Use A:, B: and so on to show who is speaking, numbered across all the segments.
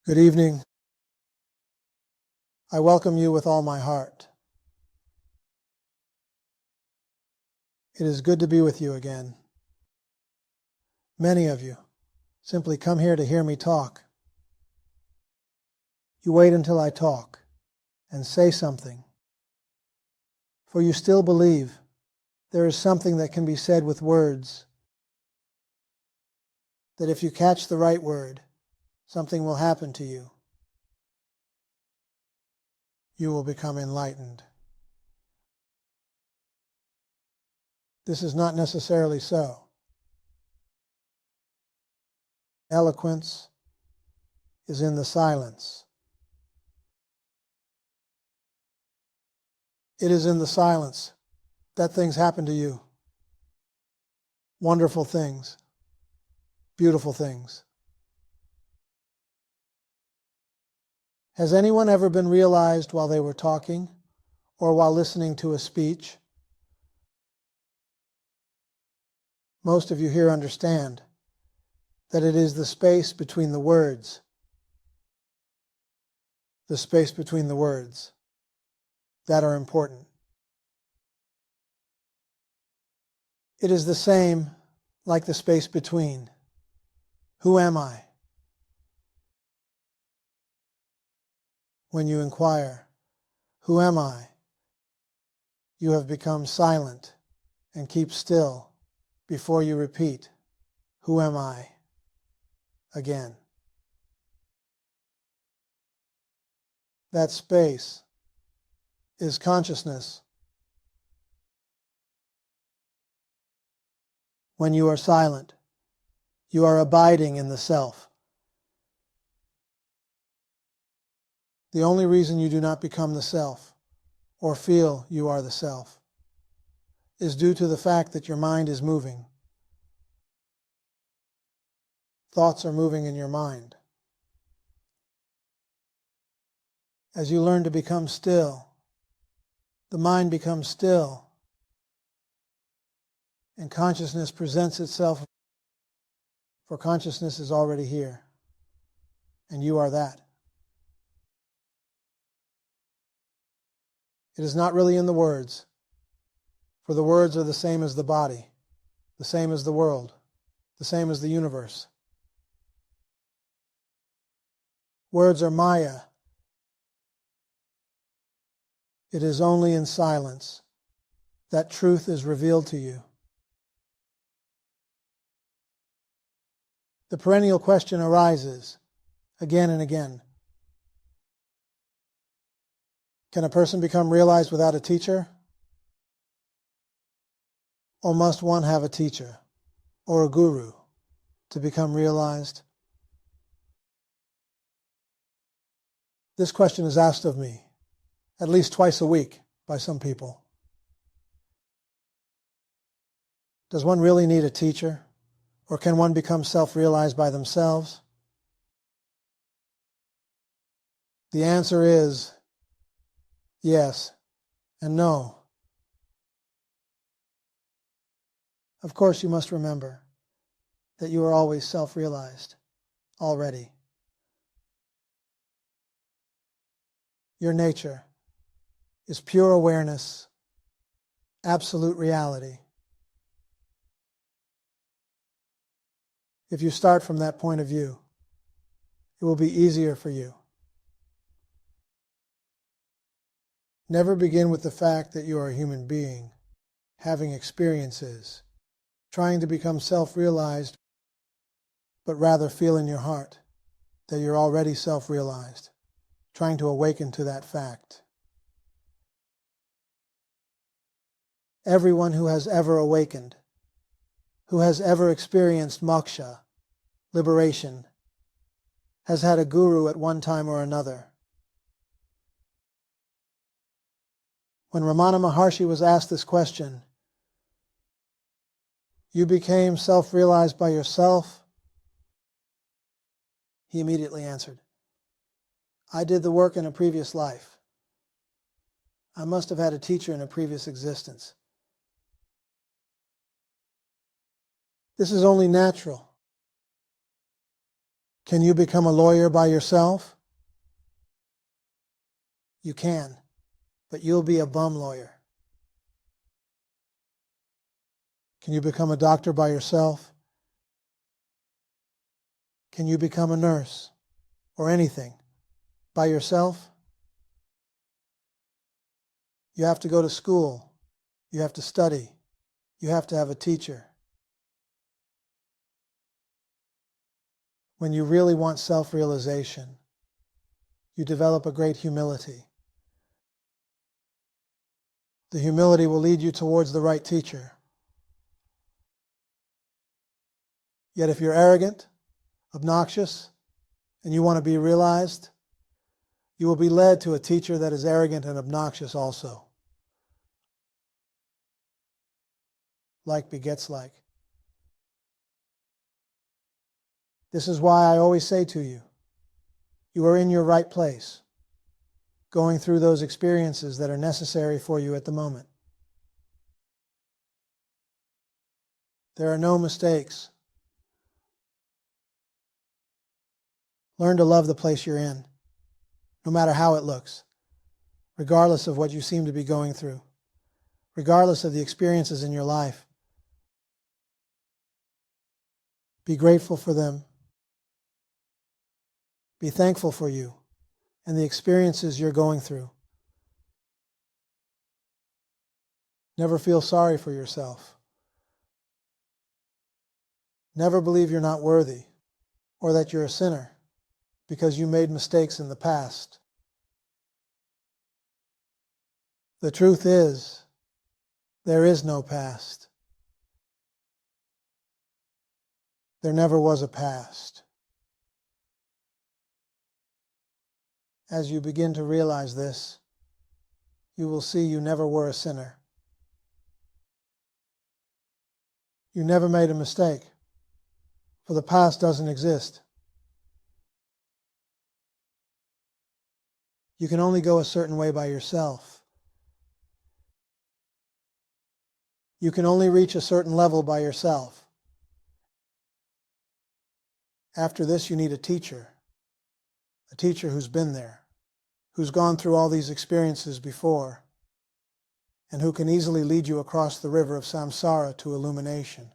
A: Good evening. I welcome you with all my heart. It is good to be with you again. Many of you simply come here to hear me talk. You wait until I talk and say something, for you still believe there is something that can be said with words, that if you catch the right word, something will happen to you. You will become enlightened. This is not necessarily so. Eloquence is in the silence. It is in the silence that things happen to you. Wonderful things, beautiful things. Has anyone ever been realized while they were talking or while listening to a speech? Most of you here understand that it is the space between the words, that are important. It is the same like the space between. Who am I? When you inquire, who am I? You have become silent and keep still before you repeat, who am I? Again. That space is consciousness. When you are silent, you are abiding in the self. The only reason you do not become the self, or feel you are the self, is due to the fact that your mind is moving. Thoughts are moving in your mind. As you learn to become still, the mind becomes still, and consciousness presents itself, for consciousness is already here, and you are that. It is not really in the words, for the words are the same as the body, the same as the world, the same as the universe. Words are Maya. It is only in silence that truth is revealed to you. The perennial question arises again and again. Can a person become realized without a teacher? Or must one have a teacher or a guru to become realized? This question is asked of me at least twice a week by some people. Does one really need a teacher? Or can one become self-realized by themselves? The answer is yes and no. Of course, you must remember that you are always self-realized already. Your nature is pure awareness, absolute reality. If you start from that point of view, it will be easier for you. Never begin with the fact that you are a human being, having experiences, trying to become self-realized, but rather feel in your heart that you're already self-realized, trying to awaken to that fact. Everyone who has ever awakened, who has ever experienced moksha, liberation, has had a guru at one time or another. When Ramana Maharshi was asked this question, "You became self-realized by yourself?" he immediately answered, "I did the work in a previous life. I must have had a teacher in a previous existence." This is only natural. Can you become a lawyer by yourself? You can, but you'll be a bum lawyer. Can you become a doctor by yourself? Can you become a nurse or anything by yourself? You have to go to school. You have to study. You have to have a teacher. When you really want self-realization, you develop a great humility. The humility will lead you towards the right teacher. Yet if you're arrogant, obnoxious, and you want to be realized, you will be led to a teacher that is arrogant and obnoxious also. Like begets like. This is why I always say to you, you are in your right place, going through those experiences that are necessary for you at the moment. There are no mistakes. Learn to love the place you're in, no matter how it looks, regardless of what you seem to be going through, regardless of the experiences in your life. Be grateful for them. Be thankful for you and the experiences you're going through. Never feel sorry for yourself. Never believe you're not worthy or that you're a sinner because you made mistakes in the past. The truth is, there is no past. There never was a past. As you begin to realize this, you will see you never were a sinner. You never made a mistake, for the past doesn't exist. You can only go a certain way by yourself. You can only reach a certain level by yourself. After this, you need a teacher who's been there, who's gone through all these experiences before, and who can easily lead you across the river of samsara to illumination.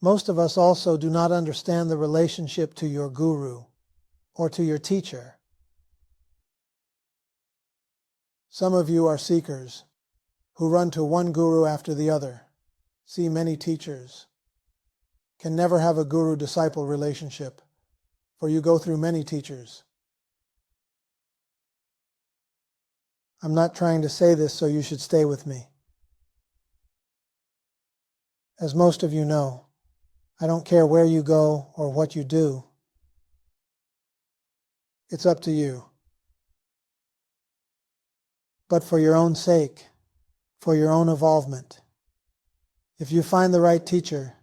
A: Most of us also do not understand the relationship to your guru or to your teacher. Some of you are seekers who run to one guru after the other, see many teachers, can never have a guru-disciple relationship, for you go through many teachers. I'm not trying to say this so you should stay with me. As most of you know, I don't care where you go or what you do. It's up to you. But for your own sake, for your own evolvement, if you find the right teacher,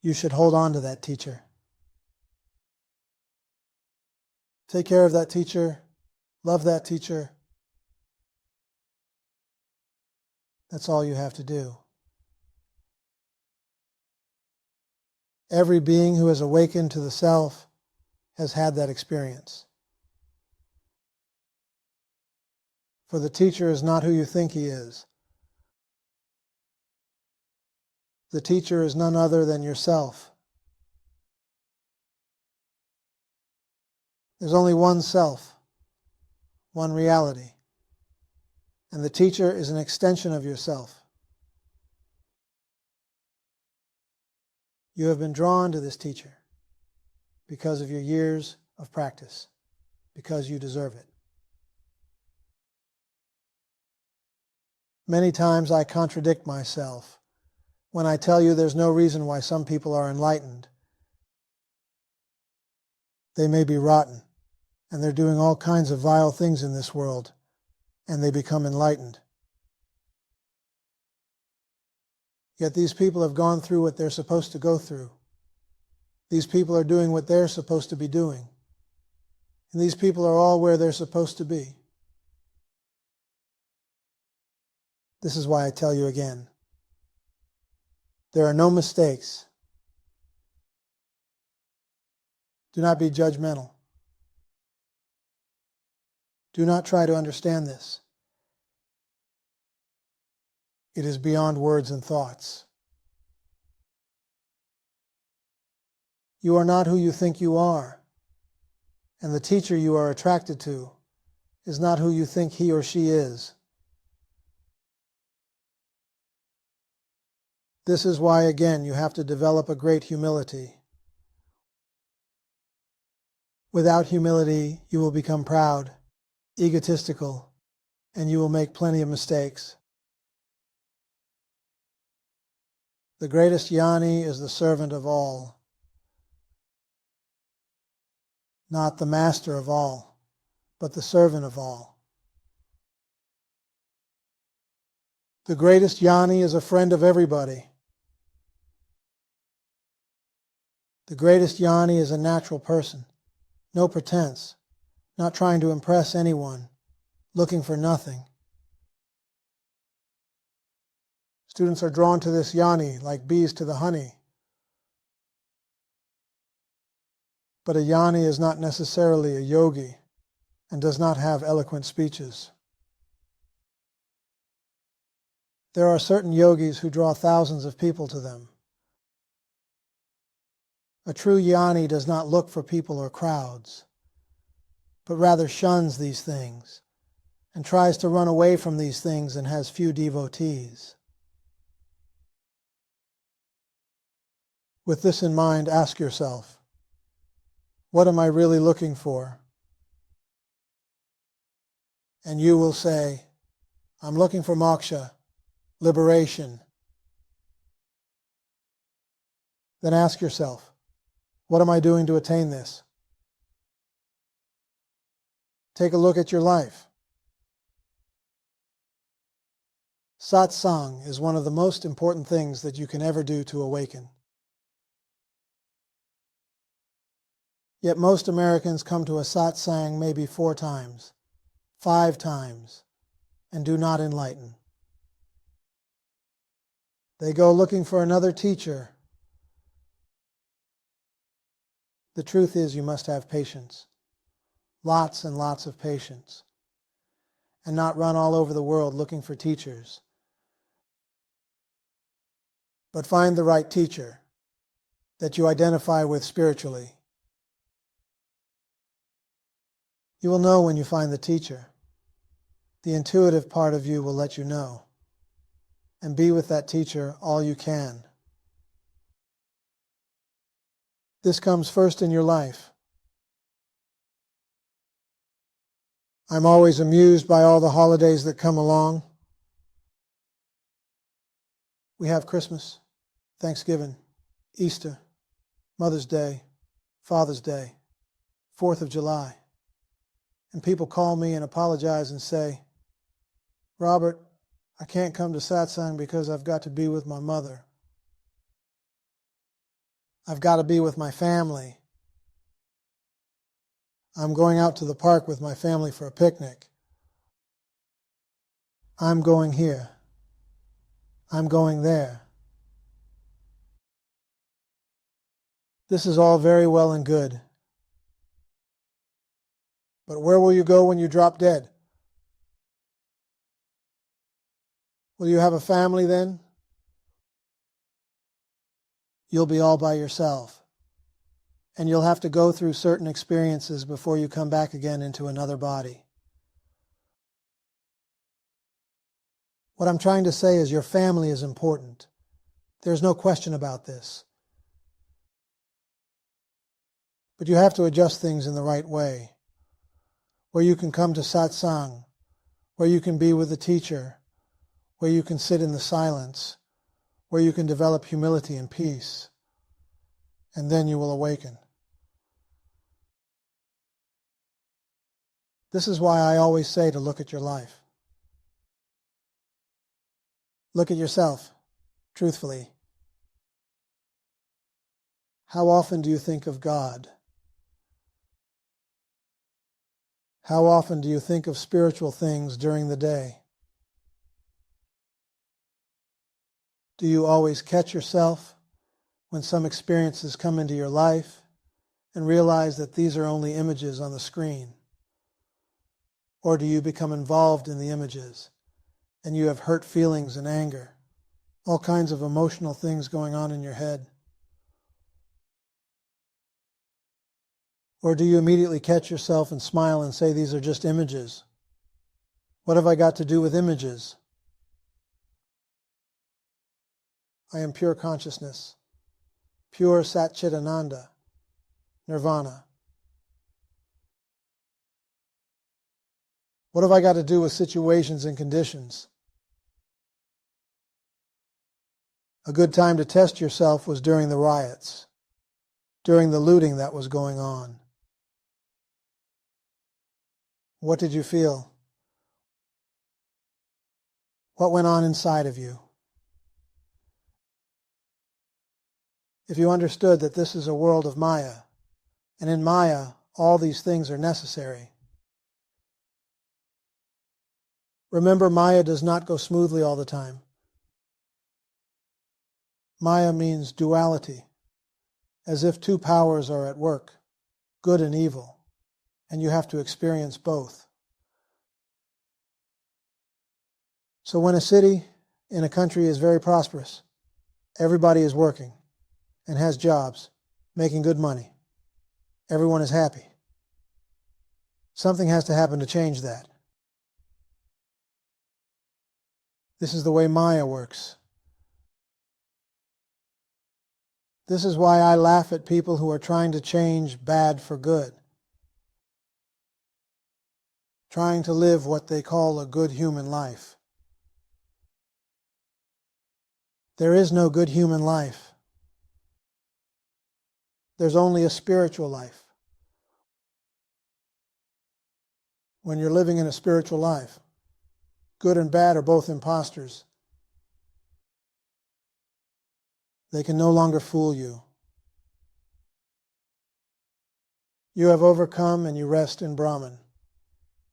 A: you should hold on to that teacher. Take care of that teacher, love that teacher. That's all you have to do. Every being who has awakened to the self has had that experience. For the teacher is not who you think he is. The teacher is none other than yourself. There's only one self, one reality, and the teacher is an extension of yourself. You have been drawn to this teacher because of your years of practice, because you deserve it. Many times I contradict myself when I tell you there's no reason why some people are enlightened. They may be rotten, and they're doing all kinds of vile things in this world, and they become enlightened. Yet these people have gone through what they're supposed to go through. These people are doing what they're supposed to be doing. And these people are all where they're supposed to be. This is why I tell you again. There are no mistakes. Do not be judgmental. Do not try to understand this. It is beyond words and thoughts. You are not who you think you are, and the teacher you are attracted to is not who you think he or she is. This is why, again, you have to develop a great humility. Without humility, you will become proud, egotistical, and you will make plenty of mistakes. The greatest jnani is the servant of all, not the master of all, but the servant of all. The greatest jnani is a friend of everybody. The greatest jnani is a natural person, no pretense, not trying to impress anyone, looking for nothing. Students are drawn to this jnani like bees to the honey. But a jnani is not necessarily a yogi and does not have eloquent speeches. There are certain yogis who draw thousands of people to them. A true jnani does not look for people or crowds, but rather shuns these things and tries to run away from these things and has few devotees. With this in mind, ask yourself, what am I really looking for? And you will say, I'm looking for moksha, liberation. Then ask yourself, what am I doing to attain this? Take a look at your life. Satsang is one of the most important things that you can ever do to awaken. Yet most Americans come to a satsang maybe 4 times, 5 times, and do not enlighten. They go looking for another teacher. The truth is you must have patience, lots and lots of patience, and not run all over the world looking for teachers. But find the right teacher that you identify with spiritually. You will know when you find the teacher. The intuitive part of you will let you know. And be with that teacher all you can. This comes first in your life. I'm always amused by all the holidays that come along. We have Christmas, Thanksgiving, Easter, Mother's Day, Father's Day, 4th of July. And people call me and apologize and say, Robert, I can't come to satsang because I've got to be with my mother. I've got to be with my family. I'm going out to the park with my family for a picnic. I'm going here. I'm going there. This is all very well and good. But where will you go when you drop dead? Will you have a family then? You'll be all by yourself. And you'll have to go through certain experiences before you come back again into another body. What I'm trying to say is your family is important. There's no question about this. But you have to adjust things in the right way, where you can come to satsang, where you can be with the teacher, where you can sit in the silence, where you can develop humility and peace, and then you will awaken. This is why I always say to look at your life. Look at yourself, truthfully. How often do you think of God? How often do you think of spiritual things during the day? Do you always catch yourself when some experiences come into your life and realize that these are only images on the screen? Or do you become involved in the images and you have hurt feelings and anger, all kinds of emotional things going on in your head? Or do you immediately catch yourself and smile and say, these are just images? What have I got to do with images? I am pure consciousness, pure Satchitananda, Nirvana. What have I got to do with situations and conditions? A good time to test yourself was during the riots, during the looting that was going on. What did you feel? What went on inside of you? If you understood that this is a world of Maya, and in Maya all these things are necessary. Remember, Maya does not go smoothly all the time. Maya means duality, as if two powers are at work, good and evil, and you have to experience both. So when a city in a country is very prosperous, everybody is working and has jobs, making good money. Everyone is happy. Something has to happen to change that. This is the way Maya works. This is why I laugh at people who are trying to change bad for good, trying to live what they call a good human life. There is no good human life. There's only a spiritual life. When you're living in a spiritual life, good and bad are both imposters. They can no longer fool you. You have overcome and you rest in Brahman,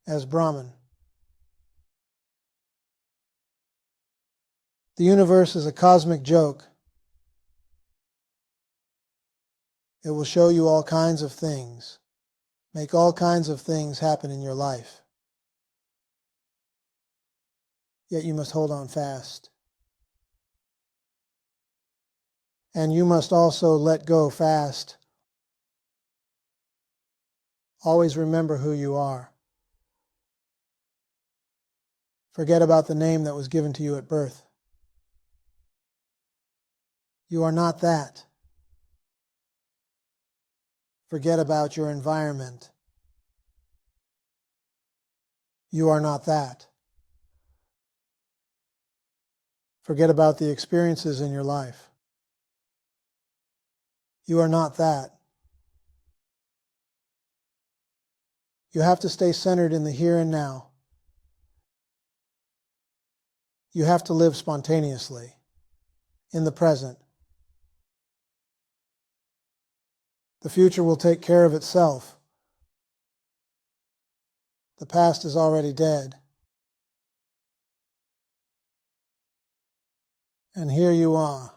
A: as Brahman. The universe is a cosmic joke. It will show you all kinds of things, make all kinds of things happen in your life. Yet you must hold on fast. And you must also let go fast. Always remember who you are. Forget about the name that was given to you at birth. You are not that. Forget about your environment. You are not that. Forget about the experiences in your life. You are not that. You have to stay centered in the here and now. You have to live spontaneously, in the present. The future will take care of itself. The past is already dead. And here you are.